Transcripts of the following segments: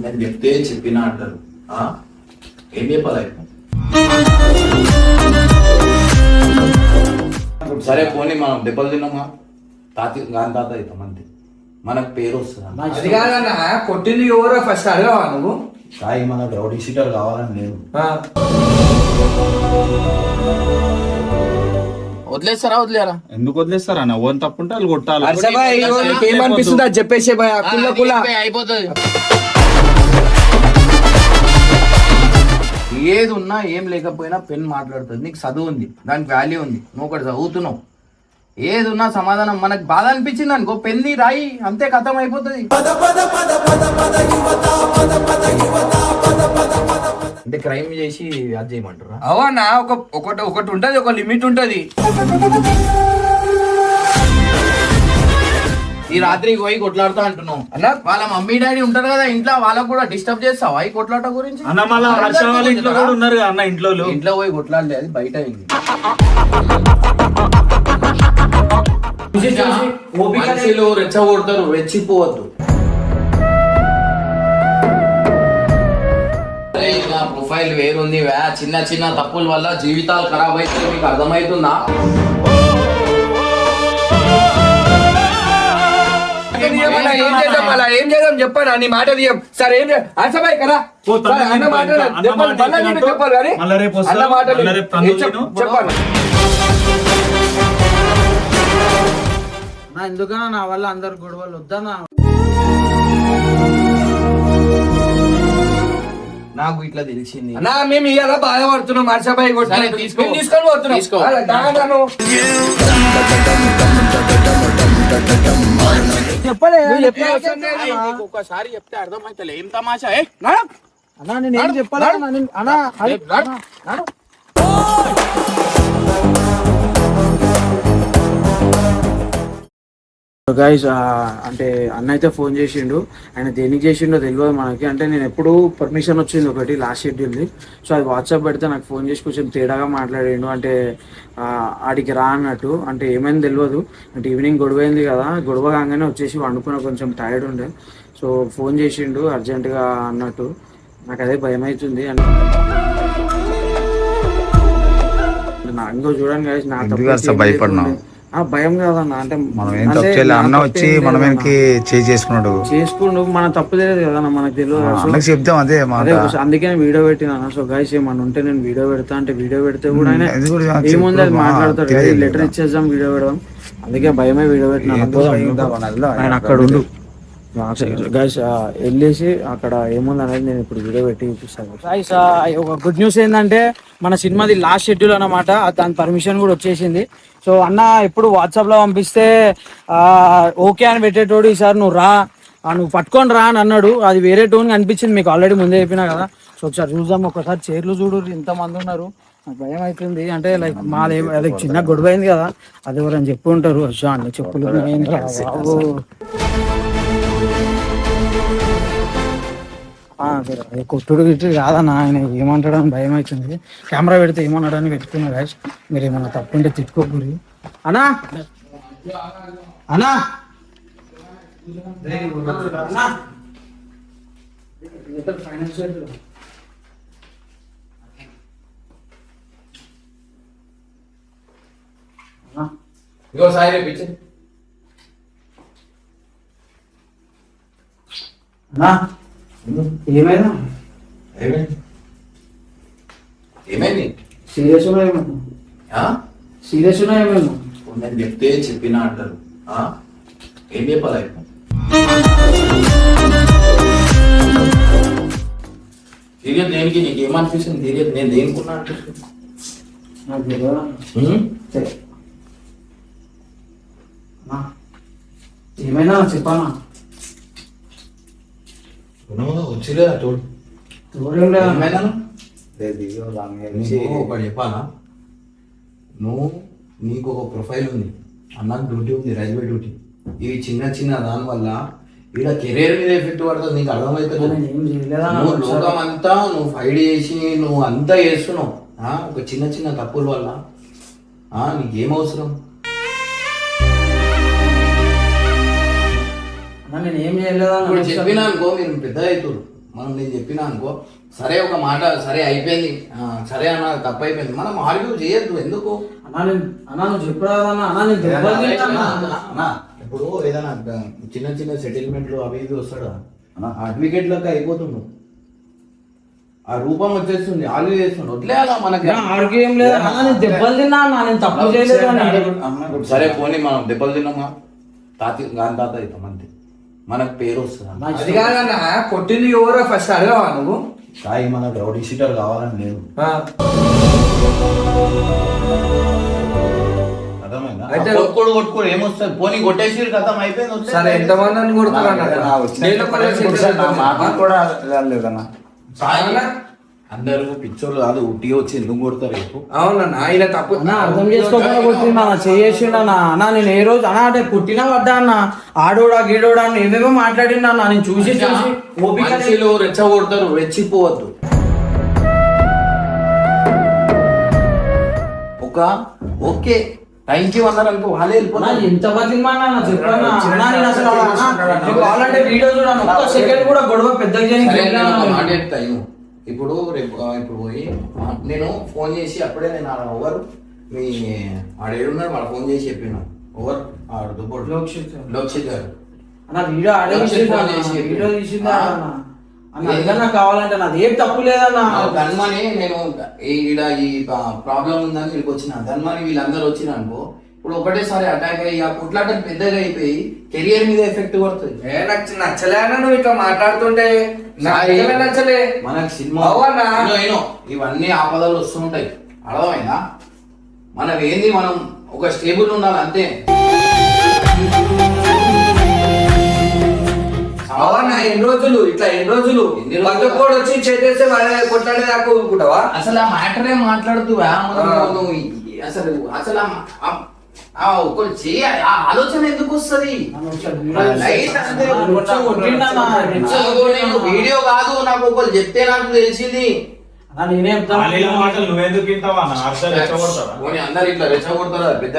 నేను చెప్తే చెప్పినా అంటారు. ఏం చెప్పాలి? సరే పోనీ మనం దెబ్బలు తిన్నామా, గాని తాత అవుతాం అంతే, మనకు పేరు వస్తుంది. అది కాదన్న, కొట్టింది ఎవరో ఫస్ట్ అడగవా నువ్వు? సాయి మన రౌడీ షీటర్ కావాలని నేను వదిలేస్తారా? వదిలేరా? ఎందుకు వదిలేస్తారా? ఓన్ తప్పుంటే వాళ్ళు కొట్టాలి. ఏమనిపిస్తుంది అది చెప్పేసి అయిపోతుంది. ఏది ఉన్నా ఏం లేకపోయినా పెన్ మాట్లాడుతుంది. నీకు చదువు ఉంది, దానికి వాల్యూ ఉంది, నువ్వు ఒకటి చదువుతున్నావు. ఏది ఉన్నా సమాధానం. మనకు బాధ అనిపించింది అనుకో, పెన్ది రాయి, అంతే, కథం అయిపోతుంది. అంటే క్రైమ్ చేసి అది చేయమంటారా? అవన్నా ఒకటి ఉంటది, ఒక లిమిట్ ఉంటది. ఈ రాత్రికి పోయి కొట్లాడుతా అంటున్నావు అన్న. వాళ్ళ మమ్మీ డాడీ ఉంటారు కదా ఇంట్లో, వాళ్ళకు కూడా డిస్టర్బ్ చేస్తావా ఈ కొట్లాట గురించి? అన్న మళ్ళీ హర్ష వాళ్ళ ఇంట్లో కూడా ఉన్నారు అన్న. ఇంట్లో పోయి కొట్లాడలే, అది బయట అయింది. మనుషులు రెచ్చగొడతారు, రెచ్చిపోవద్దు. ప్రొఫైల్ వేరుంది, చిన్న చిన్న తప్పుల వల్ల జీవితాలు ఖరాబ్ అయితే మీకు అర్థమవుతుందా? ఏం చేద్దాం చెప్పాను, నీ మాట తీయం సార్. ఏం అసబాయి కదా అన్న మాట చెప్పాలి కానీ అన్న మాట చెప్పాను. ఎందుకన్నా నా వల్ల అందరు గొడవలు వద్దన్నా. నాకు ఇట్లా తెలిసింది అన్నా, మేము ఇలా బాధపడుతున్నాం. హర్షబాయి తీసుకొని పోతున్నాం. ఒకసారి చెప్తే అర్థమైతే ఏం తమాషా అన్నా, నేను ఏం చెప్పాలి అన్నా. గైస్, అంటే అన్న అయితే ఫోన్ చేసిండు. ఆయన దేనికి చేసిండో తెలియదు మనకి. అంటే నేను ఎప్పుడు పర్మిషన్ వచ్చింది ఒకటి లాస్ట్ షెడ్యూల్ది, సో అది వాట్సాప్ పెడితే నాకు ఫోన్ చేసి కొంచెం తేడాగా మాట్లాడిండు. అంటే ఆడికి రా అన్నట్టు. అంటే ఏమైంది తెలియదు. అంటే ఈవినింగ్ గొడవ అయింది కదా, గొడవ కాగానే వచ్చేసి వండుకున్న, కొంచెం టైర్డ్ ఉండే. సో ఫోన్ చేసిండు అర్జెంటుగా అన్నట్టు. నాకు అదే భయం అవుతుంది. అంటే ఇంకో చూడండి గైస్, నా భయపడినా భయం కాదన్న. అంటే అన్న వచ్చి మనం చేసుకున్నాడు, మన తప్పు తెలియదు కదా, మనకు తెలియదు చెప్తాం. అదే అందుకే నేను వీడియో పెట్టినా. సో గైస్ ఏమన్నా ఉంటే నేను వీడియో పెడతా అంటే వీడిో పెడితే కూడా ఏముంది అది మాట్లాడతాడు. లెటర్ ఇచ్చేద్దాం, వీడియో పెడదాం. అందుకే భయమే వీడియో పెట్టినా. ఆయన అక్కడ ఉండు గైస్, వెళ్ళేసి అక్కడ ఏముంది అనేది నేను ఇప్పుడు వీడియో పెట్టి చూపిస్తాను. గైస్, ఒక గుడ్ న్యూస్ ఏంటంటే మన సినిమాది లాస్ట్ షెడ్యూల్ అన్నమాట. దాని పర్మిషన్ కూడా వచ్చేసింది. సో అన్న ఎప్పుడు వాట్సాప్లో పంపిస్తే ఓకే అని పెట్టేటోడు, ఈసారి నువ్వు రా, నువ్వు పట్టుకొని రా అని అన్నాడు. అది వేరే టోన్ అనిపించింది, మీకు ఆల్రెడీ ముందే చెప్పినా కదా. సో ఒకసారి చూద్దాం, ఒకసారి చైర్లు చూడు ఇంతమంది ఉన్నారు. నాకు భయం అవుతుంది. అంటే లైక్ మాది లైక్ చిన్న గొడవ అయింది కదా, అది ఎవరని చెప్పి ఉంటారు. అన్ని చెప్పులు సరే, కొట్టుడు గిట్టు కాదన్న. ఆయన ఏమంటాడని భయం అవుతుంది. కెమెరా పెడితే ఏమన్నాడని పెట్టుకున్నా గాయస్. మీరు ఏమన్నా తప్పుంటే తిట్టుకోకూరి అన్నా. అన్నా ఏమైనా ఏమైంది? సీరియస్ ఏమైనా సీరియస్ ఏమైనా నేను చెప్తే చెప్పినా అంటారు. ఏం చెప్పాలి? సీరియస్ దేనికి? నీకు ఏమనిపిస్తుంది సీరియస్? నేను దేనికున్నా అనిపిస్తుంది? ఏమైనా చెప్పానా? వచ్చిలే తోడు ఒకటి చెప్పాలా? నీకు ఒక ప్రొఫైల్ ఉంది, అన్నకు డ్యూటీ ఉంది, రైల్వే డ్యూటీ. ఇవి చిన్న చిన్న దాని వల్ల ఇలా కెరీర్ మీద ఎఫెక్ట్ పడుతుంది. నీకు అర్థమవుతుంది. నువ్వు లోకం అంతా నువ్వు ఫైట్ చేసి నువ్వు అంతా చేస్తున్నావు. ఒక చిన్న చిన్న తప్పుల వల్ల నీకేం అవసరం? నేను ఏం చేయలేదా? చెప్పినా అనుకో, మీరు పెద్ద అవుతారు. మనం నేను చెప్పినా అనుకో, సరే ఒక మాట సరే అయిపోయింది, సరే అన్న తప్పు అయిపోయింది, మనం ఆర్గ్యూ చేయొద్దు. ఎందుకు నువ్వు చెప్పరా ఇప్పుడు ఏదైనా చిన్న చిన్న సెటిల్మెంట్లు అవి ఇవి వస్తాడు అడ్వకేట్ లెక్క అయిపోతుండు, ఆ రూపం వచ్చేస్తుంది, ఆర్గ్యూ చేస్తుండు, వదిలేయాలా మనకి ఆర్గ్యూ ఏం లేదు అన్న, నేను దెబ్బలు తిన్నా అన్న, నేను తప్పు చేయలేదు అన్న. సరే పోనీ మనం దెబ్బలు తిన్నామా, గాని తాత అవుతాం అంతే, మనకు పేరు వస్తుంది. అది కాదన్నా, కొట్టింది ఎవరో ఫస్ట్ అడగవా నువ్వు? సాయి మనకు రౌడీ షీటర్ కావాలని లేదు, అర్థమైందా? అయితే కొట్టుకోడు ఏమొస్తుంది, పోనీ కొట్టేసి కథం అయిపోయింది. సరే ఎంతమంది అని కొడుతున్నా కూడా లేదన్నా. అందరూ పిచ్చోళ్ళు కాదు, ఉట్టిగా వచ్చి ఎందుకు కొడతారు రేపు? అవునన్నా, ఆయన తప్పు అర్థం చేసుకోకుండా కొట్టిండు అన్న, చేసిండు అన్న. అన్న నేను ఏ రోజు అన్న అంటే పుట్టినా పడ్డా అన్న, ఆడోడా గీడోడా అని ఏమేమో మాట్లాడిండు అన్న, నేను చూసి ఓపిక మనుషులు రెచ్చగొడతారు, రెచ్చిపోవద్దు. ఓకే థ్యాంక్ యూ అన్నారు అనుకో, వాళ్ళే వెళ్ళిపోతారు. ఎంత బతిమానా చెప్పన్నా అన్న, నేను అసలు కావాలంటే వీడియో చూడాను, ఒక్క సెకండ్ కూడా గొడవ పెద్దగా మాట చెప్తాను. ఇప్పుడు రేపు ఇప్పుడు పోయి నేను ఫోన్ చేసి అప్పుడే నేను ఓవర్ మీ ఆడేడున్నాడు, వాడు ఫోన్ చేసి చెప్పిన ఓవర్ ఆడు దుబ్బోడు లోక్షిత్ గారు అన్న వీడియో ఆడే వీడియో తీసిందా అన్న, ఏదన్నా కావాలంటే నాది ఏం తప్పు లేదన్న. ధన్మని నేను ఈడ ఈ ప్రాబ్లం ఉందని వీళ్ళకి వచ్చిన ధన్మని వీళ్ళందరూ వచ్చిన అనుకో, ఇప్పుడు ఒకటేసారి అటాక్ అయ్యి ఆ కుట్లాట పెద్దగా అయిపోయి కెరియర్ మీద ఎఫెక్ట్ పడుతుంది. నాకు నచ్చలేనా నువ్వు ఇట్లా మాట్లాడుతుంటే? నచ్చలే మనకు సినిమా ఇవన్నీ ఆపదలు వస్తుంటాయి, అర్థమైందా? మనం ఏంది, మనం ఒక స్టేబుల్ ఉండాలి అంతే. అవునా, ఎన్ని రోజులు కూడా వచ్చి చేసేస్తే కొట్లాడే దాకా ఊరుకుంటావా? అసలు ఆ మ్యాటర్ ఏం మాట్లాడుతువా? అసలు అసలు ఒకరు చేయాలి, ఆ ఆలోచన ఎందుకు వస్తుంది? వీడియో కాదు, నాకు ఒకరు చెప్తే నాకు తెలిసింది. నేనే అందరు ఇట్లా రెచ్చగొడతారా పెద్ద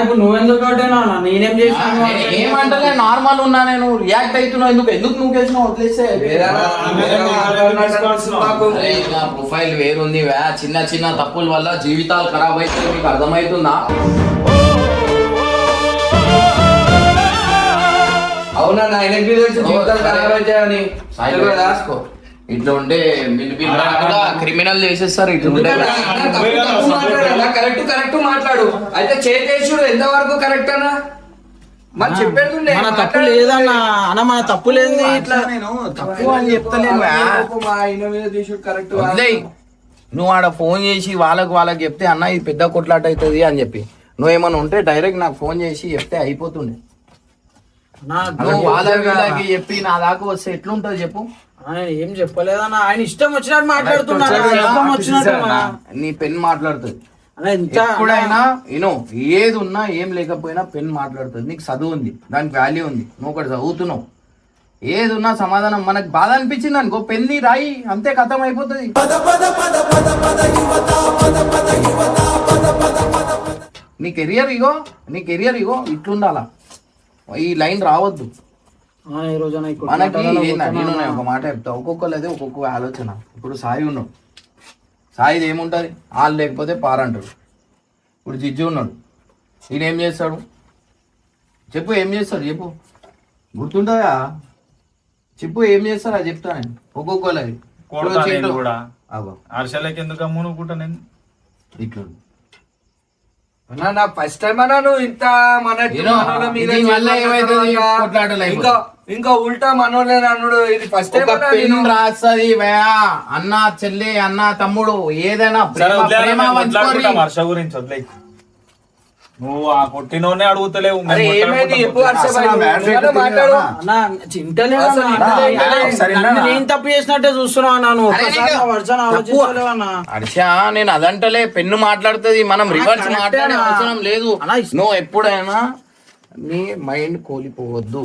ఇప్పుడు నువ్వెందుకు కొట్టినా నేనేం చేసినా? ఏమంటలే, నార్మల్ ఉన్నా, నేను రియాక్ట్ అవుతున్నావు. ఎందుకు నువ్వు చేసినావు? వదిలేస్తే ప్రొఫైల్ వేరుంది, చిన్న చిన్న తప్పుల వల్ల జీవితాలు ఖరాబ్ అయితే మీకు అర్థమవుతుందా? అవునా, ఆయనకి తెలుసు జీవితాలు ఖరాబ్ అవుతాయని. ఇట్లా ఉంటే క్రిమినల్ చేసేస్తారు. ఇట్లా ఉంటే కరెక్ట్ మాట్లాడు. అయితే చేసేసుడు ఎంతవరకు కరెక్ట్ అన్నా? మరి చెప్పేది మన తప్పు లేదన్నా అన్న, మన తప్పు లేదు. ఇట్లా నేను తప్పు అని చెప్తలేను. నువ్వు ఆడ ఫోన్ చేసి వాళ్ళకి చెప్తే అన్న ఇది పెద్ద కొట్లాట అవుతుంది అని చెప్పి, నువ్వేమన్నా ఉంటే డైరెక్ట్ నాకు ఫోన్ చేసి చెప్తే అయిపోతుండే. నువ్వు వాళ్ళకి చెప్పి నా దాకా వస్తే ఎట్లుంటది చెప్పు? ఏం చెప్పలేదన్నా, ఆయన ఇష్టం వచ్చినట్టు మాట్లాడుతున్నాడు. నీ పెన్ మాట్లాడుతుంది ఎప్పుడైనా. ఏది ఉన్నా ఏం లేకపోయినా పెన్ మాట్లాడుతుంది. నీకు చదువు ఉంది, దానికి వాల్యూ ఉంది, నువ్వు ఒకటి చదువుతున్నావు. ఏది ఉన్నా సమాధానం, మనకు బాధ అనిపించింది అనుకో, పెన్ని రాయి, అంతే కథం అయిపోతుంది. నీ కెరియర్ ఇగో ఇట్లుండాలా, ఈ లైన్ రావద్దు మనకి. నేను ఒక మాట చెప్తా, ఒక్కొక్కరు ఒక్కొక్క ఆలోచన. ఇప్పుడు సాయి ఉన్నాడు, సాయిది ఏముంటుంది, వాళ్ళు లేకపోతే పారంటాడు. ఇప్పుడు జిజ్జు ఉన్నాడు, ఈయన ఏం చేస్తాడు చెప్పు? ఏం చేస్తాడు చెప్పు? గుర్తుంటుందా చెప్పు? ఏం చేస్తారా చెప్తా నేను. ఒక్కొక్కరు ఇట్లా ఫస్ట్ టైం అన్నా నువ్వు ఇంత ఇంకా ఉల్టా మనోళ్ళే అన్నాడు. ఇది ఫస్ట్ టైం రాస్తుంది. అన్న చెల్లి, అన్న తమ్ముడు, ఏదైనా హర్ష గురించి వదిలే. నువ్వు ఆ కొట్టినోనే అడుగుతలేవు. నేను తప్పు చేసినట్టే చూస్తున్నావు. హర్ష నేను అదంటలే, పెన్ను మాట్లాడుతుంది, మనం రివర్స్ మాట్లాడే అవసరం లేదు. నువ్వు ఎప్పుడైనా నీ మైండ్ కోల్పోవద్దు.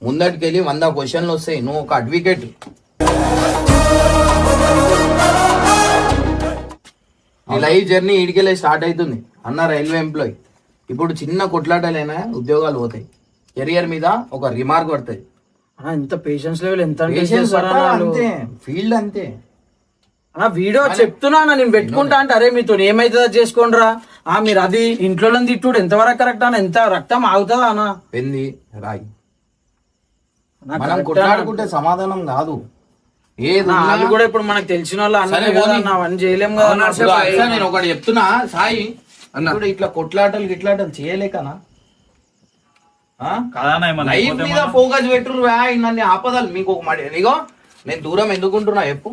ముందటికెళ్ళి 100 క్వశ్చన్లు వస్తాయి. నువ్వు ఒక అడ్వకేట్, నీ లైఫ్ జర్నీ ఈడికెళ్ళి స్టార్ట్ అవుతుంది. అన్న రైల్వే ఎంప్లాయ్, ఇప్పుడు చిన్న కొట్లాటలైనా ఉద్యోగాలు పోతాయి, కెరియర్ మీద ఒక రిమార్క్ పడుతుంది. అన్న ఇంత పేషెన్స్ లెవెల్ ఎంత అంటే Patience చేస్తారా పట్టాలి వాళ్ళు? అంతే, ఫీల్డ్ అంతే. అన్న వీడియో చెప్తున్నా అన్న, నేను పెట్టుకుంటా అంటే అరే మీతో ఏమైతుందో చేసుకోండిరా. మీరు అది ఇంట్లో తిట్టుడు ఎంతవరకు కరెక్ట్ అన్న? ఎంత రక్తం ఆగుతుందా అన్న? పెంది రాయి అన్న, మనం correct కొట్లాడుకుంటే సమాధానం కాదు. ఏది అన్న, ఉన్నా- వాళ్ళు కూడా ఇప్పుడు మనకు తెలిసిన వాళ్ళు అన్ననే సరే, కదా పోనీ. అన్న, అవన్నీ చేయలేం కదా అన్న. ఇప్పుడు అసలు నేను ఒకటి చెప్తున్నా సాయి, ఇప్పుడు ఇట్లా కొట్లాటలు గిట్లాటలు చేయలేకనా? కాదన్నా ఏమన్నా లైఫ్ అయిపోతే మీద మనం- ఫోకస్ పెట్టురు నన్ను ఆపదాలు. మీకు ఒక మాట ఇగో, నేను దూరం ఎందుకుంటున్నా చెప్పు,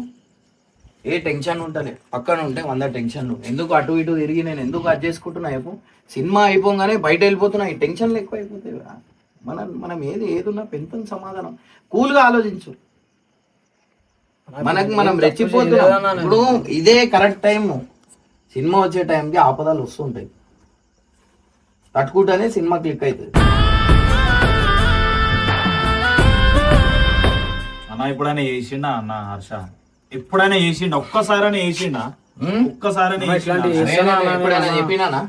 ఏ టెన్షన్ ఉంటలే, పక్కన ఉంటే 100 టెన్షన్లు. ఎందుకు అటు ఇటు తిరిగి నేను ఎందుకు అది చేసుకుంటున్నా చెప్పు. సినిమా అయిపోగానే బయట వెళ్ళిపోతున్నా, ఈ టెన్షన్లు ఎక్కువ అయిపోతాయి. మనం ఏది ఉన్నా పెంతం సమాధానం, కూల్గా ఆలోచించు. మనం రెచ్చిపోతున్నాం. ఇప్పుడు ఇదే కరెక్ట్ టైం, సినిమా వచ్చే టైంకి ఆపదాలు వస్తుంటాయి, తట్టుకుంటేనే సినిమా క్లిక్ అవుతుంది. అన్న ఎప్పుడైనా చేసిండా అన్న హర్ష? ఎప్పుడైనా చేసిండా? ఒక్కసారైనా చేసిండా? ఒక్కసారైనా ఇట్లాంటి చేసిండా? ఎప్పుడైనా చెప్పినానా?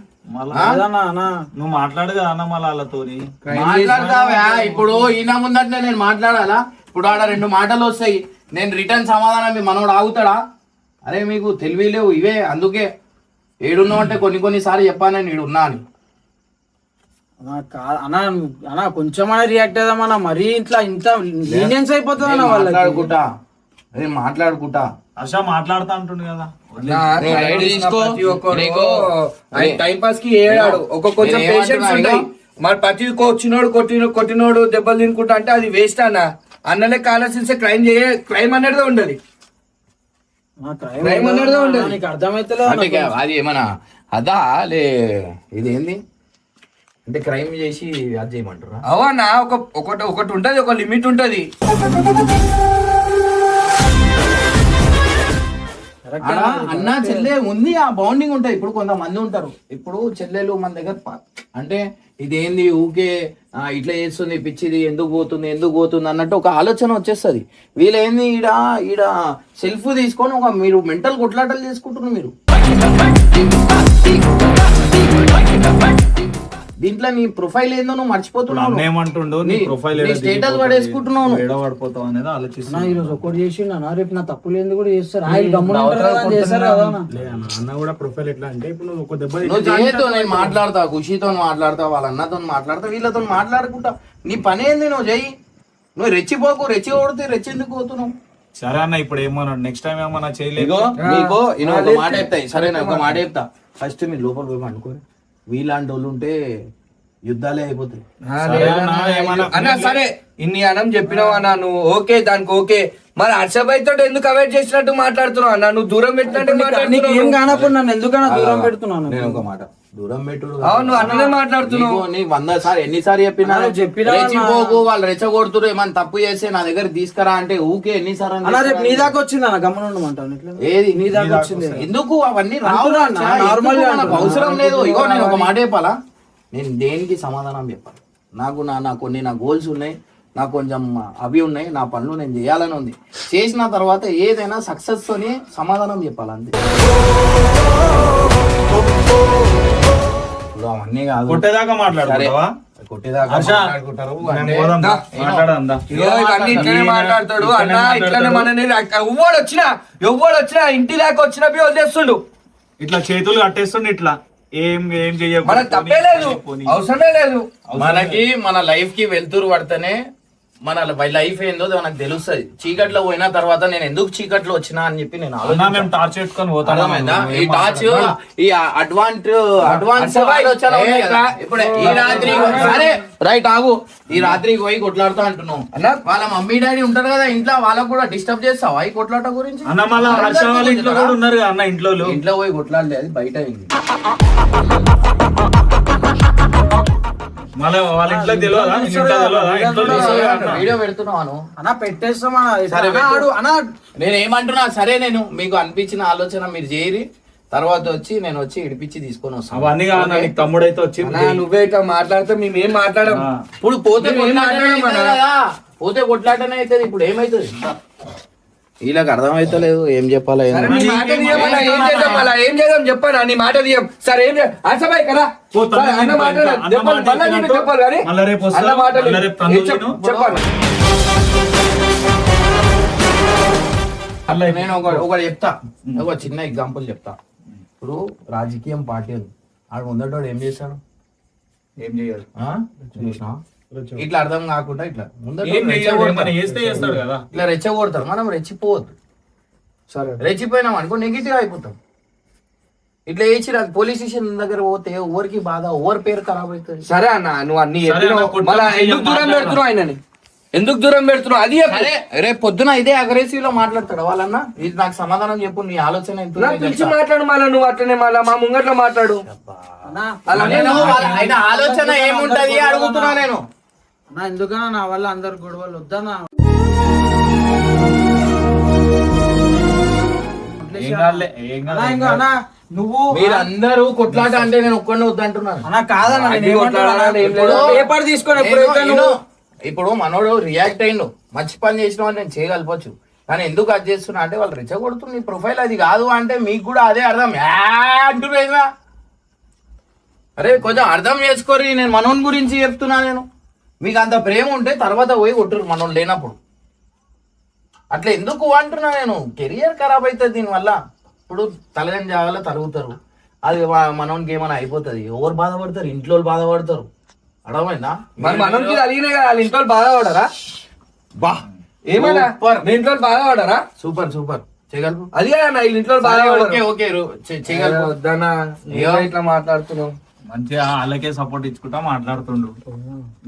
లేదన్నా అన్న. నువ్వు మాట్లాడు కదా అన్న మళ్ళీ వాళ్ళతోని. మాట్లాడతావా? ఇప్పుడు ఈయన ముందంటే నేను మాట్లాడాలా? ఇప్పుడు ఆడ 2 మాటలు వస్తాయి, నేను రిటర్న్ సమాధానం మీ మనోడు ఆగుతాడా? అరే మీకు తెలివి లేవు ఇవే, అందుకే ఏడున్నావు అంటే కొన్నిసార్లు చెప్పాను నేను ఈడున్నా అని. అన్న కొంచెమైనా రియాక్ట్ అవుదామన్నా, మరీ ఇట్లా ఇంత లీనియన్స్ అయిపోతుంది అన్న వాళ్ళకి. మాట్లాడుకుంటా హర్ష మాట్లాడుతా అంటుండు కదా. టైం పాస్ కి ఏడాడు ఒక కొంచెం నేను పేషెన్స్ ఏమంటున్నా ఉంటాయి. మరి ప్రతి వచ్చినోడు కొట్టినోడు దెబ్బలు తినుకుంటా అంటే అది వేస్ట్ అన్న. అన్నలే కావాల్సిన క్రైమ్ అనేది ఉండదు. క్రైమ్ అనేది ఉండదు. నీకు అర్థమైతే అంటే అది ఏమన్నా అదా లే, ఇదేంది అంటే క్రైమ్ చేసి అది చేయమంటారా? అవన్నా ఒకటి ఉంటది, ఒక లిమిట్ ఉంటది. అన్న చెల్లె ఉంది, ఆ బాండింగ్ ఉంటాయి. ఇప్పుడు కొంతమంది ఉంటారు, ఇప్పుడు చెల్లెలు మన దగ్గర అంటే ఇదేంది ఊకే ఇట్లా చేస్తుంది, పిచ్చిది, ఎందుకు పోతుంది అన్నట్టు ఒక ఆలోచన వచ్చేస్తుంది. వీళ్ళేంది ఈడ సెల్ఫ్ తీసుకొని ఒక మీరు మెంటల్ కొట్లాటలు చేసుకుంటున్నారు. మీరు దీంట్లో నీ ప్రొఫైల్ ఏందో నువ్వు మర్చిపోతున్నావు. ఏమంటుండు నీ ప్రొఫైల్ స్టేటస్ పడేసుకుంటున్నావు, పడిపోతావు అనేది ఆలోచిస్తున్నా. ఈ రోజు ఒకటి చేసిండు, రేపు నా తప్పు లేదు కూడా చేస్తారు. ఆయన గమ్మున చేస్తారు కదా అన్న కూడా ప్రొఫైల్ ఎట్లా అంటే ఇప్పుడు నువ్వు ఒక దెబ్బ నువ్వు చేయొద్దు. నేను మాట్లాడతా, ఖుషితో మాట్లాడతా, వాళ్ళ అన్నతో మాట్లాడతా, వీళ్ళతో మాట్లాడుకుంటా. నీ పని ఏంది నువ్వు చెయ్యి. నువ్వు రెచ్చిపోకు, రెచ్చి కొడితే రెచ్చెందుకు పోతున్నావు? సరే అన్న ఇప్పుడు ఏమన్నా నెక్స్ట్ టైం ఏమన్నా చేయలేదు. మీకు ఒక మాట చెప్తాయి, సరేనా? ఒక మాట చెప్తా. ఫస్ట్ మీరు లోపల పోయి అనుకోరు, వీలాంటి వాళ్ళు ఉంటే యుద్ధాలే అయిపోతాయి. అన్నా సరే ఇన్ని అనం చెప్పినావు అన్న, నువ్వు ఓకే దానికి ఓకే. మరి హర్షభాయ్ తోటి ఎందుకు అవాయిడ్ చేసినట్టు మాట్లాడుతున్నావు అన్న? నువ్వు దూరం పెట్టినట్టు ఏం కానప్పుడు నన్ను ఎందుకన్నా దూరం పెడుతున్నాను? నేను ఒక మాట, దూరం పెట్టుడు అవును అన్ననే మాట్లాడుతున్నావు. నీకు 100 సార్లు ఎన్నిసార్లు చెప్పినా రెచ్చిపోకు, వాళ్ళు రెచ్చగొడుతురు, ఏమన్నా తప్పు చేస్తే నా దగ్గర తీసుకురా అంటే ఊకే ఎన్నిసార్లు అలా రేపు నీ దాకా వచ్చింది అన్న, గమనం ఉండమంటాను. ఏది నీ దాకా వచ్చింది ఎందుకు? అవన్నీ రావురా అన్న, నార్మల్ అవసరం లేదు. ఇగో నేను ఒక మాట చెప్పాలా, నేను దేనికి సమాధానం చెప్పాలి? నా కొన్ని గోల్స్ ఉన్నాయి, నాకు కొంచెం అవి ఉన్నాయి, నా పనులు నేను చేయాలని ఉంది. చేసిన తర్వాత ఏదైనా సక్సెస్ తోనే సమాధానం చెప్పాలి అంతే. అవన్నీ కాదు, కొట్టేదాకా మాట్లాడుకుంటావా? కొట్టేదాకా హర్ష, మాట్లాడుకుంటారు మేము పోదాం దా, మాట్లాడదాం దా. ఇవన్నీ ఇట్లనే మాట్లాడతాడు అన్న, ఇట్లనే మనని ఎవ్వడు వచ్చినా ఇంటి దాకా వచ్చిన వదిలేస్తుండు. ఇట్లా చేతులు కట్టేస్తుండే, ఇట్లా ఏం చెయ్యకు. మనకు తప్పే లేదు, అవసరమే లేదు. మనకి మన లైఫ్ కి వెళ్తురు పడితేనే మన లైఫ్ ఏందో మనకు తెలుస్తుంది. చీకట్లో పోయిన తర్వాత నేను ఎందుకు చీకట్లో వచ్చినా అని చెప్పి నేను మేము టార్చ్ పెట్టుకొని పోతాం. అర్థమైందా? ఈ టార్చ్ ఈ అడ్వాన్స్ ఆలోచన ఉంది కదా. ఇప్పుడు ఈ రాత్రి సరే రైట్ ఆగు, ఈ రాత్రికి పోయి కొట్లాడుతా అంటున్నావు అన్న. వాళ్ళ మమ్మీ డాడీ ఉంటారు కదా ఇంట్లో, వాళ్ళకు కూడా డిస్టర్బ్ చేస్తావా ఈ కొట్లాట గురించి? అన్న మళ్ళీ హర్ష వాళ్ళ ఇంట్లో కూడా ఉన్నారు కదా అన్న, ఇంట్లో పోయి కొట్లాడలే, అది బయట అయింది. మళ్ళీ వాళ్ళ ఇంట్లో తెలియదా? వీడియో పెడుతున్నాను అన్న, పెట్టేస్తామా? నేను ఏమంటున్నా, సరే నేను మీకు అనిపించిన ఆలోచన మీరు చేయరి, తర్వాత వచ్చి నేను వచ్చి ఇడిపించి తీసుకొని వస్తాను. అవన్నీ కాదు, నీకు తమ్ముడైతే వచ్చి నువ్వే ఇట్లా మాట్లాడితే మేమేం మాట్లాడాం. ఇప్పుడు పోతే కొట్లాటనే అవుతుంది. ఇప్పుడు ఏమైతుంది? వీళ్ళకి అర్థమైతలేదు ఏం చెప్పాలా సరే, నీ మాట తీయమన్నా, ఏం చేద్దాం అలా, ఏం చేద్దాం చెప్పానా, నీ మాట తీయం. సరే ఏం అసబాయ్ కదా పో, తన సరే, అన్న ఇంట్లో మాట ఇంకా, అన్న చెప్పాలి, మాట మళ్ళా నీకు చెప్పినట్టు, చెప్పాలి కానీ మళ్ళా రేపు వస్తా, అన్న మాట మళ్ళా రేపు తండ్రి చెప్పాలి. నేను ఒకటి చెప్తా, ఒక చిన్న ఎగ్జాంపుల్ చెప్తా. ఇప్పుడు రాజకీయం పార్టీ ఉంది, ఆడు ముందటోడు ఏం చేశాడు? ఏం చేయాలి? చూసినా ఇట్లా అర్థం కాకుండా ఇట్లా ముందటోడు ఏం చేయాలి? రెచ్చగొడతాడు. ఏమైనా చేస్తే చేస్తాడు కదా. ఇట్లా రెచ్చగొడతారు, మనం రెచ్చిపోవద్దు. సరే రెచ్చిపోయినాం అనుకో నెగిటివ్ అయిపోతాం. ఇట్లా వేసి పోలీస్ స్టేషన్ దగ్గర పోతే ఎవరికి బాధ, ఎవరి పేరు ఖరాబ్ అవుతుంది. సరే అన్న, నువ్వు అన్ని సరే అన్న, చెప్పినావు. కొట్టు మళ్ళా చెయ్యి ఎందుకు దూరం మాట్లాడరా. పెడుతున్నావు ఆయనని? ఎందుకు దూరం పెడుతున్నావు అది చెప్పు. అరే రేపు పొద్దున ఇదే అగ్రెసివ్ లో మాట్లాడతాడు వాళ్ళన్నా, ఇది నాకు సమాధానం చెప్పు, నీ ఆలోచన ఎంత నాకు పిలిచి మాట్లాడు, మళ్ళా నువ్వు అట్లనే మళ్ళా మా ముంగట్లో మాట్లాడు. అలా ఆయన ఆలోచన ఏముంటది అడుగుతున్నా నేను. అన్నా ఎందుకన్నా నా వల్ల అందరు గొడవలు వద్దన్నా. ఏం కాదులే, ఏం కాదు, అన్నా ఏం ఇంకో కాదు. అన్నా నువ్వు మీరందరూ కొట్లాట అంటే నేను ఒక్కడిని వద్దంటున్నాను. అన్నా కాదన్నా నేను అది ఏమంటున్నా కొట్లాడాలి, అన్నా, ఏం ఇప్పుడు లేదు. పేపర్ తీసుకొని నేను- ఎప్పుడైతే నేను- నువ్వు ఇప్పుడు మనోడు రియాక్ట్ అయిండు, మంచి పని చేసిన వాళ్ళు నేను చేయగలపచ్చు, కానీ ఎందుకు అది చేస్తున్నా అంటే వాళ్ళు రెచ్చగొడుతుంది, నీ ప్రొఫైల్ అది కాదు అంటే మీకు కూడా అదే అర్థం అంటున్నా. అరే కొంచెం అర్థం చేసుకోరి, నేను మనోని గురించి చెప్తున్నా. నేను మీకు అంత ప్రేమ ఉంటే తర్వాత పోయి కొట్టురు మనోడు లేనప్పుడు. అట్లా ఎందుకు అంటున్నా నేను, కెరియర్ ఖరాబ్ అవుతుంది దీనివల్ల. ఇప్పుడు తలగని జాగాలో తరుగుతారు, అది మనోనికి ఏమైనా అయిపోతుంది, ఎవరు బాధపడతారు? ఇంట్లో వాళ్ళు బాధపడతారు. అర్థమైందా? మరి మనకి అడిగినాయి కదా, వాళ్ళ ఇంట్లో వాళ్ళు బాధపడరా? బా ఏమైనా సూపర్. మీ ఇంట్లో వాళ్ళు బాధపడరా? సూపర్ సూపర్ చేయగలరు. అది అన్న వీళ్ళ ఇంట్లో వాళ్ళు ఓకే బాధపడరు. ఓకే చేయగలరు. వద్దన్నా, నువ్వే ఇట్లా మాట్లాడుతున్నావు. మంచిగా వాళ్ళకే సపోర్ట్ ఇచ్చుకుంటా మాట్లాడుతుండు.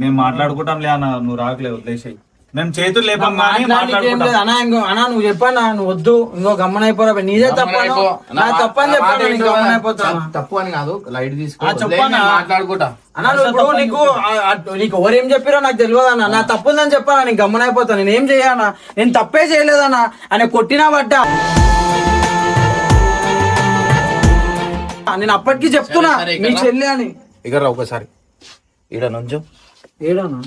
మేము మాట్లాడుకుంటాం లే అన్న, నువ్వు రాకలే, వదిలేసాయి. మేము చేతులు లేపం కానీ మాట్లాడుకుంటాం. అన్నా ఇంకో అన్నా నువ్వు చెప్పన్నా, నువ్వు వద్దు ఇంకో గమ్మనైపోరా, నీదే తప్పను నా తప్పని చెప్పాను, నీకు గమ్మనైపోతాను. తప్పు అని కాదు, లైట్ తీసుకో, ఆ, చెప్పన్నా. మాట్లాడుకుంటా. అన్నా నువ్వు ఇప్పుడు నీకు ఎవరేం చెప్పారో నాకు తెలియదు అన్న, నా తప్పుందని చెప్పాను, నీకు గమ్మనైపోతాను. నేను ఏం చేయనా, నేను తప్పే చేయలేదన్నా, ఆయన కొట్టినా పడ్డా. నేను అప్పటికి చెప్తున్నా సరే, మీ చెల్లి అని. ఇక్కడ ఒకసారి ఈడ నుంచో, ఏడన్నా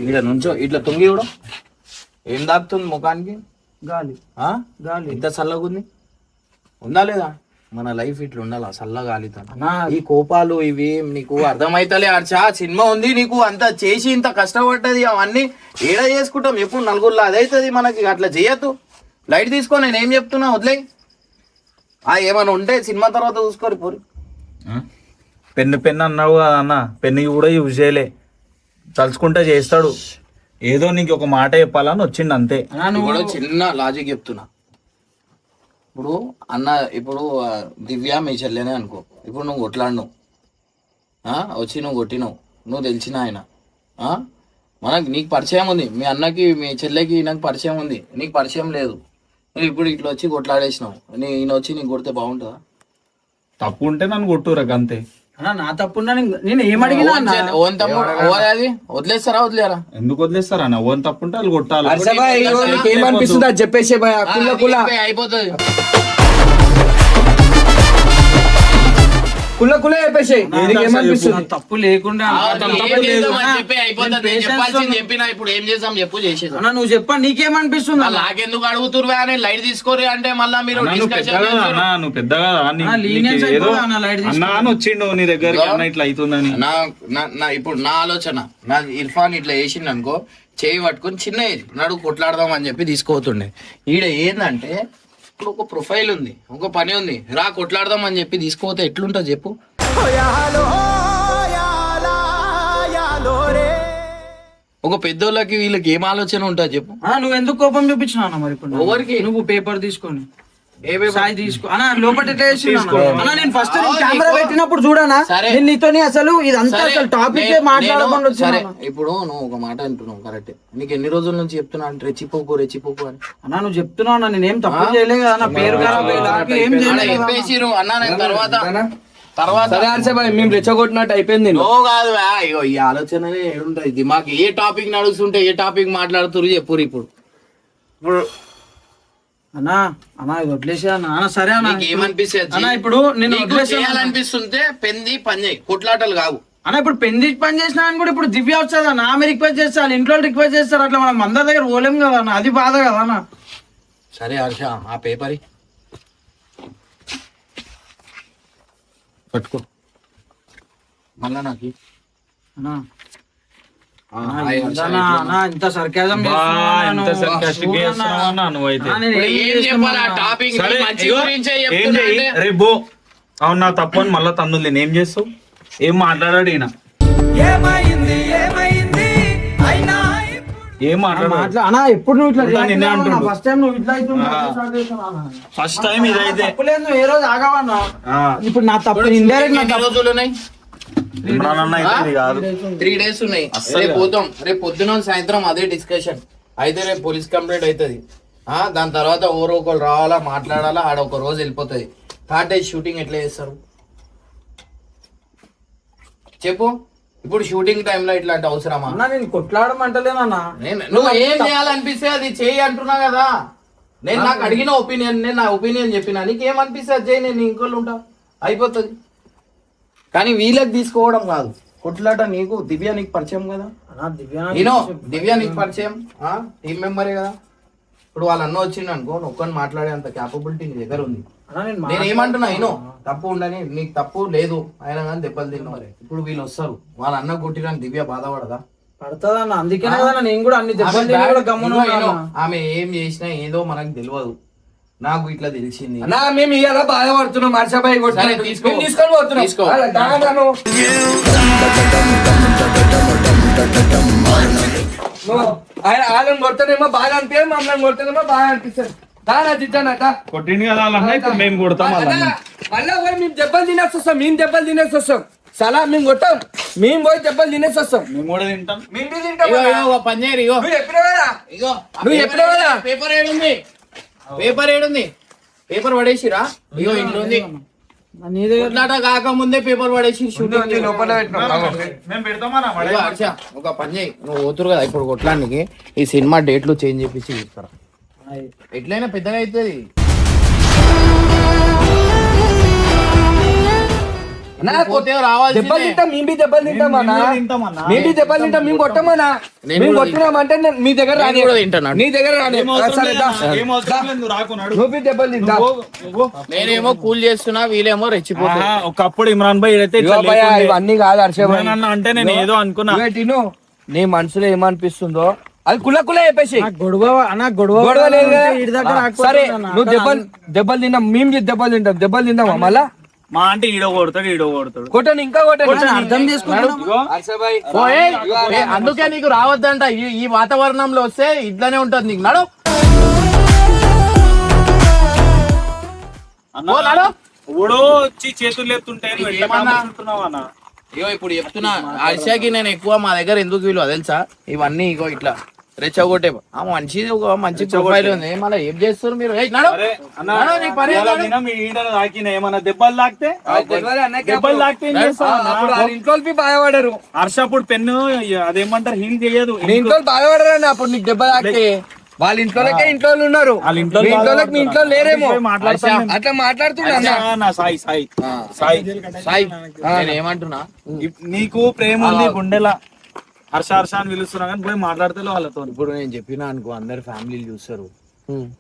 ఈడ నుంచో, ఇట్లా తొంగి కూడా ఏం దాకుతుంది ముఖానికి? గాలి ఆ? గాలి ఎంత చల్లగా ఉంది, ఉందా లేదా? మన లైఫ్ ఇట్లా ఉండాలి, చల్లగా గాలితో. అన్నా ఈ కోపాలు ఇవి నీకు అర్థమైతలే హర్ష. సినిమా ఉంది నీకు, అంత చేసి ఇంత కష్టపడ్డది, అవన్నీ ఏడ చేసుకుంటాం ఎప్పుడు నలుగురులో అదైతుంది మనకి. అట్లా చేయొద్దు, లైట్ తీసుకో. నేను ఏం చెప్తున్నా వదిలే. ఏమైనా ఉంటే సినిమా తర్వాత చూసుకోరు పోరు. పెన్ను అన్నావు కదా అన్న, పెన్ను కూడా యూజ్ చేయలే, తలుచుకుంటే చేస్తాడు. ఏదో నీకు ఒక మాట చెప్పాలని వచ్చిండు అంతే. అన్నా నువ్వు ఇప్పుడు చిన్న లాజిక్ చెప్తున్నా. ఇప్పుడు అన్న, ఇప్పుడు దివ్య మీ చెల్లెనే అనుకో, ఇప్పుడు నువ్వు కొట్లాడినావు, వచ్చి నువ్వు కొట్టినావు, నువ్వు తెలిసిన ఆయన, మనకి నీకు పరిచయం ఉంది, మీ అన్నకి మీ చెల్లెకి నాకు పరిచయం ఉంది, నీకు పరిచయం లేదు. నువ్వు ఇప్పుడు ఇట్లా వచ్చి కొట్లాడేసినావు, ఈయన వచ్చి నీకు కొడితే బాగుంటుందా? తప్పు ఉంటే నన్ను కొట్టురా అంతే. అన్నా నా తప్పున్నా, నేను ఏమడిగినా అన్నా ఓన్ తమ్ముడు అది వదిలేస్తారా వదిలేరా? ఎందుకు వదిలేస్తారా అన్న? ఓన్ తప్పు ఉంటే వాళ్ళు కొట్టాలి. హర్షబాయ్, ఇగో నీకు ఏమనిపిస్తుంది అది చెప్పేసే భయ. అయిపోతుంది. కుల్ల చెప్పేసేయ్, నీకు ఏమనిపిస్తుంది? తప్పు లేకుండా చెప్పినా ఇప్పుడు ఏం చేసాం చెప్పు, చేసేసాం. అన్నా నువ్వు చెప్పా, నీకేమనిపిస్తుంది అన్న? నాకెందుకు అడుగుతురు అని లైట్ తీసుకోరు అంటే మళ్ళా మీరు అన్న, నువ్వు పెద్ద కదా అన్న, నువ్వు పెద్ద కదా, lenience ఏదో అయిపోదా అన్న, light అన్నా అని వచ్చిండు నీ దగ్గరికి, అన్న ఇట్లా అవుతుందని. ఇప్పుడు నా ఆలోచన, నా ఇర్ఫాన్ ఇట్లా వేసిండు అనుకో, చేయి పట్టుకొని చిన్న నడుగు కొట్లాడదాం అని చెప్పి తీసుకోతుండే. ఈడ ఏందంటే ఇప్పుడు ఒక ప్రొఫైల్ ఉంది, ఒక పని ఉంది, రా కొట్లాడదాం అని చెప్పి తీసుకోతే ఎట్లుంటుంది చెప్పు? ఒక పెద్దోళ్ళకి వీళ్ళకి ఏం ఆలోచన ఉంటుంది చెప్పు? నువ్వు ఎందుకు కోపం చూపించినా అన్న? మరి ఇప్పుడు ఎవరికి? నువ్వు పేపర్ తీసుకొని ఏ paper? సాయి తీసుకో అన్న, లోపల ఎట్లా చేసిండు అన్న? నేను ఫస్ట్ ఆ, కెమెరా నీకు- పెట్టినప్పుడు చూడనా, సరే. నేను నీతోని అసలు ఇదంతా సరే, అసలు టాపిక్ నేను- మాట్లాడకుండా సరే వచ్చాను. ఇప్పుడు నువ్వు ఒక మాట అంటున్నావు కరెక్ట్. నీకు ఎన్ని రోజుల నుంచి చెప్తున్నా అంటే రెచ్చిపోకు రెచ్చిపోకు అని. అన్న నువ్వు చెప్తున్నావు అన్న, నేనేం తప్పు చేయలేదు కదా అన్న, పేరు ఖరాబ్ అయ్యి నాకు ఏం ఆడ చేయలేదు కదా అన్న. చెప్పేసిరు అన్నా, నేను తర్వాత సరే హర్షబాయ్, మేము రెచ్చగొట్టినట్టు అయిపోయింది. ఓ కాదు ఇగో ఈ ఆలోచననే ఏడుంటది మాకు. ఏ టాపిక్ నడుస్తుంటే ఏ టాపిక్ మాట్లాడుతురు చెప్పురు. ఇప్పుడు అన్నా అన్న ఇది వదిలేసే అన్న. అన్న సరే అన్న, నీకు ఏమనిపిస్తుంది అన్న ఇప్పుడు నేను వదిలేసాను అన్న. చేయాలనిపిస్తుంటే పెంది పని చేయి, కొట్లాటలు కావు. అన్న ఇప్పుడు పెళ్లి పని చేసినా అని కూడా ఇప్పుడు దివ్య వస్తుంది అన్న, ఆమె రిక్వెస్ట్ చేస్తారు, ఇంట్లో రిక్వెస్ట్ చేస్తారు, అట్లా మనం అందరి దగ్గర పోలేం కదా అన్న, అది బాధ కదా అన్న. సరే హర్ష ఆ పేపర్ పట్టుకో మళ్ళా నాకు అన్నా ఆ, హాయ్ హర్ష, అన్నా, అన్నా, ఇంత sarcasm చేస్తున్నావు ఎంత అన్నా. sarcastic చూడు అన్నా. చేస్తున్నావు అన్నా నువ్వైతే. అన్నా, నేను ఇప్పుడు ఏం ఏం చెప్పాలి ఆ చేస్తున్నా? టాపిక్ సరే మంచి ఇగో, గురించే ఏం చెప్తున్నా చెయ్యి అంటే రేపు పో. అవును నా తప్పు అని మళ్ళీ తన్నులు నేను ఏం చేస్తావు? ఏం మాట్లాడాడు ఈయన? ఏం మాట్లాడాడు? అన్నా ఎప్పుడు నువ్వు ఇట్లా ఉంటా, react నిన్నే అవ్వవు అన్నా. అంటుండు. ఫస్ట్ టైం నువ్వు ఇట్లా అవుతున్నావు. ఫస్ట్ టైం ఇదైతే తప్పులేదు, నువ్వు ఏ రోజు ఆగావన్నా. ఆ, ఇప్పుడు నా తప్పు ఇండైరెక్ట్ నా ఎన్ని తప్పు. రోజులు ఉన్నాయి? ఇమ్రాన్ అన్న అయితే ఇది కాదు. 3 days ఉన్నాయి. అస్సలు రేపు కాదు. పోతాం. రేపు పొద్దున సాయంత్రం అదే డిస్కషన్ అయితే రేపు పోలీస్ కంప్లైంట్ అవుతుంది. దాని తర్వాత ఎవరో ఒకరు రావాలా మాట్లాడాలా, ఆడ ఒక రోజు వెళ్ళిపోతుంది. 3rd day షూటింగ్ ఎట్లా చేస్తారు చెప్పు? ఇప్పుడు షూటింగ్ టైంలో ఇట్లాంటి అవసరమా? అన్నా నేను కొట్లాడమంటలేనన్నా. నువ్వు ఏం చేయాలనిపిస్తే అది చేయి అంటున్నా కదా. నేను నాకు అడిగిన ఒపీనియన్, నేను నా ఒపీనియన్ చెప్పినా, నీకు ఏమనిపిస్తే అది చేయి, నేను ఇంకోళ్ళు ఉంటా, అయిపోతుంది. కానీ వీళ్ళకి తీసుకోవడం కాదు కొట్లాట. నీకు దివ్య నీకు పరిచయం కదా, అన్నా దివ్య నేను దివ్య నీకు పరిచయం, టీం మెంబరే కదా. ఇప్పుడు వాళ్ళ అన్న వచ్చిండు అనుకో, ఒక్కని మాట్లాడే అంత క్యాపబిలిటీ నీ దగ్గర ఉంది. అన్నా నేను ఏమంటున్నా అయినో తప్పు ఉండని, నీకు తప్పు లేదు అయినా కానీ దెబ్బలు తిన్నావు. ఇప్పుడు వీళ్ళు వస్తారు, వాళ్ళ అన్న కొట్టిన దివ్య బాధపడదా? పడుతుందన్న. అందుకనే కదా నేను కూడా అన్ని ఆమె దెబ్బలు తిని కూడా గమ్మున ఇగో, ఉన్నాను. ఆమె ఏం చేసినా ఏదో మనకు తెలియదు, నాకు ఇట్లా తెలిసింది. అన్నా మేము ఇవాళ బాధపడుతున్నాం హర్షబాయి సరే, తీసుకో. తీసుకొని పోతున్నాం. తీసుకో. అలా దాదాను. నువ్వు వాళ్ళని కొడతానేమో బాగా అనిపించదు, మమ్మల్ని కొడతానేమో బాగా అనిపిస్తుంది. దానా తిట్టానట కొట్టిండు కదా వాళ్ళ అన్న, ఇప్పుడు మేము కొడతాం వాళ్ళ అన్న. మళ్ళా పోయి మేము దెబ్బలు తినేసి వస్తాం, మేము దెబ్బలు తినేసి వస్తాం. సలా మేము కొట్టాం, మేము పోయి దెబ్బలు తినేసి వస్తాం. మేము కూడా తింటాం. మేము బి తింటాం ఇగో, అన్నా. ఇగో, ఒక పని చేయరు. ఇగో నువ్వు చెప్పినావు కదా. ఇగో నువ్వు చెప్పినావు కదా. పేపర్ ఏడుంది? పేపర్ ఏడుంది? పేపర్ పడేసిరా? ఇగో ఇంట్లో ఉంది. నీ దగ్గర కొట్లాట కాకముందే పేపర్ పడేసి షూటింగ్ లోపల పెట్టినాం. మేము పెడతామన్నా ఇగో హర్ష, ఒక పని చేయి, నువ్వు పోతురు కదా ఇప్పుడు కొట్లానికి, ఈ సినిమా డేట్లు చేంజ్ చేపించి తీసుకురా. ఎట్లయినా పెద్దగా అవుతుంది. అన్నా, పోతే దెబ్బలు రావాల్సిందే. తింటాం, మేము బి దెబ్బలు తింటాం అన్నా. తింటామన్నా. మేము బి దెబ్బలు తింటాం, మేము కొట్టమన్నా. నేను మేము కూడా కొట్టినామంటే మీ దగ్గర నేను రాని, కూడా తింటాను. నీ దగ్గర రాని. ఏం అవసరం సరే, లేదు దా. అన్న, ఏం అవసరం లేదు, నువ్వు రాకున్నాడు. నువ్వు బి దెబ్బలు తింటా. నేనేమో కూల్ చేస్తున్నా, వీళ్ళేమో రెచ్చిపోతా. ఒకప్పుడు ఇమ్రాన్ భాయ్ అయితే ఇదిగో భయ్యా, ఇవన్నీ కాదు హర్షభాయ్. అన్న అంటే నేను ఏదో అనుకున్నా. నీ మనసులో ఏమనిపిస్తుందో అది కుల చెప్పేసి. గొడవ అన్న గొడవ గొడవ లేదు కదా. ఇటు దగ్గర సరే ఆగిపోతున్నా. నువ్వు దెబ్బలు తిన్నాం, మేము దెబ్బలు తింటాం. దెబ్బలు తిందామా మళ్ళా? మా అంటే ఈడో కొడతాడు. కొట్టని ఇంకా కొట్టని. అర్థం చేసుకుంటున్నాం. హర్షభాయ్, అందుకే నీకు రావద్దంట. ఈ వాతావరణంలో వస్తే ఇట్లానే ఉంటది నీకు. నడు ఓ, నడు. ఓడో వచ్చి చేతులు లేపుతుంటే నువ్వు ఎట్లా ఏమన్నా? కాపాడుతున్నావు అన్న? ఇగో ఇప్పుడు చెప్తున్నా, హర్షకి నేను ఎక్కువ మా దగ్గర ఎందుకు విలువ తెలుసా? ఇవన్నీ ఇగో ఇట్లా రెచ్చగొట్టే మంచిది, ఒక మంచి ప్రొఫైల్ ఉంది. మళ్ళీ ఏం చేస్తారు మీరు? ఏయ్, నడు. అరే అన్న, నడు, నీ పని ఇవాళ నడు. దినం ఈ ఈడను తాకిన ఏమన్నా దెబ్బలు తాకితే అన్నకి దెబ్బలు తాకితే ఏం చేస్తావు అన్న? అప్పుడు వాళ్ళ ఇంట్లో వాళ్ళకి బాధపడరు. హర్ష అప్పుడు పెన్ను అదేమంటారు హీల్ చేయదు. నీ ఇంట్లో వాళ్ళు బాధపడరు అన్న. అప్పుడు నీకు దెబ్బ తాకితే వాళ్ళ ఇంట్లోకే ఇంట్లో వాళ్ళు ఉన్నారు. వాళ్ళ ఇంట్లో మీ ఇంట్లోకి మీ ఇంట్లో లేరేమో. మాట్లాడతాం మేము. అట్లా మాట్లాడుతున్నా అన్న. నా సాయి సాయి సాయి, నేను ఏమంటున్నా, నీకు ప్రేమ ఉంది గుండెలా. హర్ష హర్ష అని పిలుస్తున్నా కానీ పోయి మాట్లాడితే వాళ్ళతో. ఇప్పుడు నేను చెప్పినా అనుకో, అందరు ఫ్యామిలీలు చూస్తారు,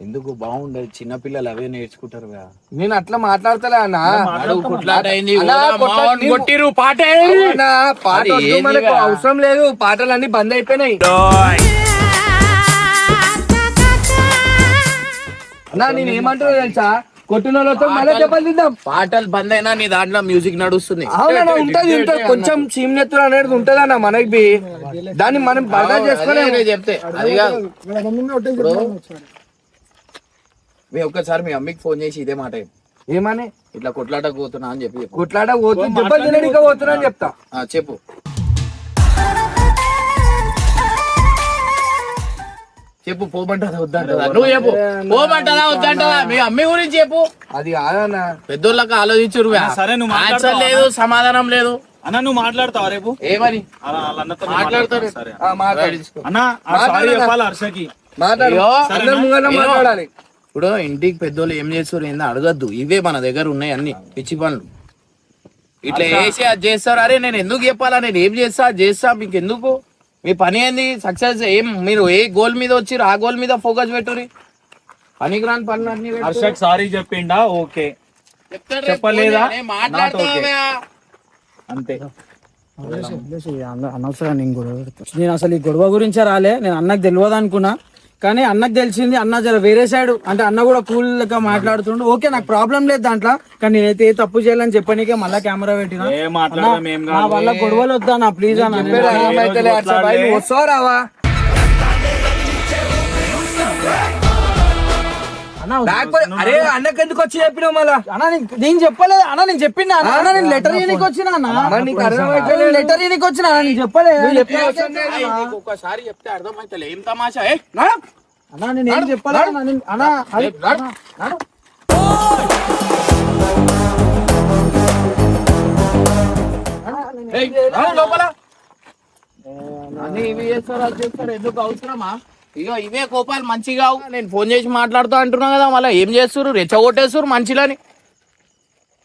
ఎందుకు బాగుండదు, చిన్నపిల్లలు అవే నేర్చుకుంటారు కదా. నేను అట్లా మాట్లాడతలే అన్న. నడు, కొట్లాట అయింది, అన్నా, ఓలా, కొట్లాట మావాడిని నీవు- కొట్టిర్రు, పాటే. అవునా, పాట అది వద్దు, ఏంది మనకు వా? అవసరం లేదు. పాటలన్నీ బంద్ అయిపోయినాయి. అన్నా నేను ఏమంటున్నా తెలుసా, కొట్టిన వాళ్ళతో మళ్ళీ దెబ్బలు తిందాం. పాటలు బంద్ అయినా నీ దాంట్లో మ్యూజిక్ నడుస్తుంది. అవునన్నా, ఉంటది కొంచెం సీమ్నెత్తులు అనేది ఉంటది అన్న మనకి బి. దాన్ని మనం బాగా చేసుకోలేము. అదే చెప్తే అది కాదు. ఇప్పుడు మీ ఒక్కసారి మీ అమ్మకి ఫోన్ చేసి ఇదే మాట చెప్పు. ఏమని ఇట్లా కొట్లాటకు పోతున్నా అని చెప్పి చెప్పు. కొట్లాడ పోతు దెబ్బలు తినడానికి పోతున్నా అని చెప్తా. చెప్పు. చెప్పు, పోమంటదా వద్దంటదా? నువ్వు చెప్పు, పోమంటదా వద్దంటదా? మీ అమ్మ గురించి చెప్పు. అది కాదన్న, పెద్దోళ్ళకి ఆలోచించరు, సరే, నువ్వు ఆన్సర్ మాట్లాడతావా? లేదు, సమాధానం లేదు. అన్న నువ్వు మాట్లాడతావా రేపు? ఏమని అలా వాళ్ళ అన్నతో మాట్లాడతారు? సరే మాట్లాడు అన్న, ఆ సారీ చెప్పాలి హర్షకి. మాట్లాడు, అయ్యో, అందరి ముంగట అయ్యో. మాట్లాడాలి. ఇప్పుడు ఇంటికి పెద్దోళ్ళు ఏం చేస్తారు ఏందో అడగద్దు, ఇవే మన దగ్గర ఉన్నాయి అన్ని పిచ్చి పనులు. ఇట్లా వేసి అది చేస్తారు. అరే నేను ఎందుకు చెప్పాలా, నేను ఏం చేస్తా అది చేస్తా, మీకు ఎందుకు? మీ పని ఏంది? సక్సెస్ ఏం, మీరు ఏ గోల్ మీద వచ్చిర్రు ఆ గోల్ మీద ఫోకస్ పెట్టుర్రి. పనికిరాని పనులు అన్ని హర్షక్ సారీ చెప్పిండా ఓకే చెప్పలేదా not okay. అంతే అనవసరం నేను గొడవ పెడతా. నేను అసలు ఈ గొడవ గురించే రాలే, నేను అన్నకు తెలియదు అనుకున్నా, కానీ అన్నకు తెలిసింది. అన్న జర వేరే సైడ్ అంటే అన్న కూడా కూల్ గా మాట్లాడుతుండు. ఓకే నాకు ప్రాబ్లం లేదు దాంట్లో, కానీ నేనైతే ఏ తప్పు చేయాలని చెప్పనీకే మళ్ళా కెమెరా పెట్టినా. ఏం మాట్లాడదాం ఏం నా వల్ల గొడవలు వద్దా నా ప్లీజ్ అన్న. వస్తావా రావా? అరే అన్నకి ఎందుకు వచ్చి చెప్పినావు మళ్ళా? అన్న నేను చెప్పలేదు అన్న, నేను చెప్పినా అన్న, నేను లెటర్ ఇయనికి వచ్చిన అన్న, నీకు అర్థమైతే లెటర్ ఇయనికి వచ్చిన అన్న, నేను చెప్పలేదు. ఒక్కసారి చెప్తే అర్థమైతలే ఏం తమాషా అన్న నేను ఏం చెప్పలేదు అన్న. లోపల అన్ని ఇవి చేస్తారు అది చేస్తారు, ఎందుకు అవసరమా? ఇగో ఇవే కోపాలు మంచిగా. నేను ఫోన్ చేసి మాట్లాడుతూ అంటున్నా కదా, మళ్ళీ ఏం చేస్తారు, రెచ్చగొట్టేస్తారు మనుషులని.